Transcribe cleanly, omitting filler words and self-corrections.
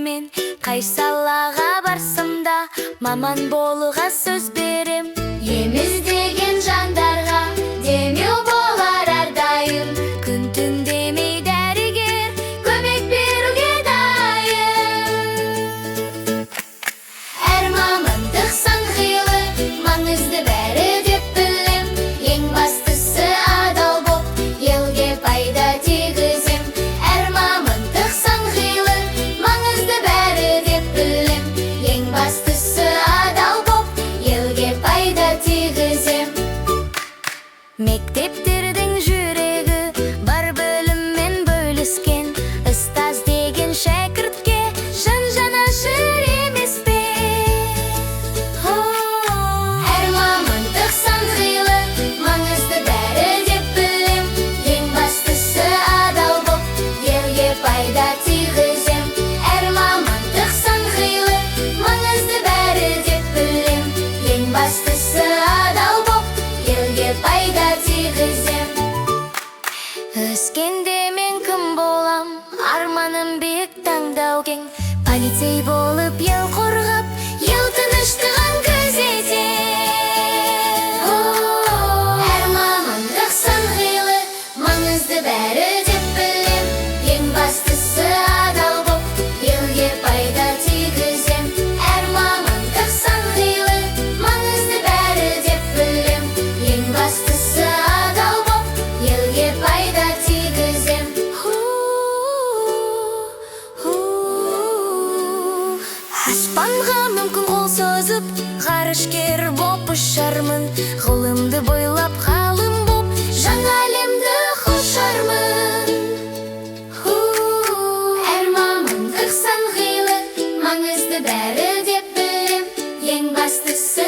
мен қай салаға барсам да маман болуға сөз берем. Ем іздеген жандарға демеу болар әрдайым. Күн түн демей дәрігер көмек беруге дайын. Әр мамандық сан қилы, маңызды бәрі деп білем. Ең бастысы адал боп, елге пайда тигізем. Әр мамандық сан қилы, маңызды бәрі деп білем. Ең бастысы адал боп, елге пайда тигізем. Мектептердің жүрегі бар біліммен бөліскен. Ұстаз деген шәкіртке жан жанашыр емес пе? Әр мамандық сан қилы, маңызды бәрі деп білем. Ең бастысы адал боп, елге пайда тигізем. Әр мамандық сан қилы, маңызды бәрі деп білем. Ең бастысы адал боп, елге пайда тигізем. Өскенде мен кім болам, арманым биік таңдау кең. Полицей болып ел қорғап, ел тыныштығын күзетем. Әр мамандық сан қилы, маңызды бәрі деп білем. Ең бастысы адал боп, елге пайда тигізем. Әр мамандық сан қилы, маңызды бәрі деп білем. Ең бастысы адал боп, елге пайда тигізем. Аспанға мүмкін қол созып, ғарышкер боп ұшармын. Ғылымды бойлап ғалым боп, жаңа әлемді құшармын. Әр мамандық сан қилы, маңызды бәрі деп білем. Ең бастысы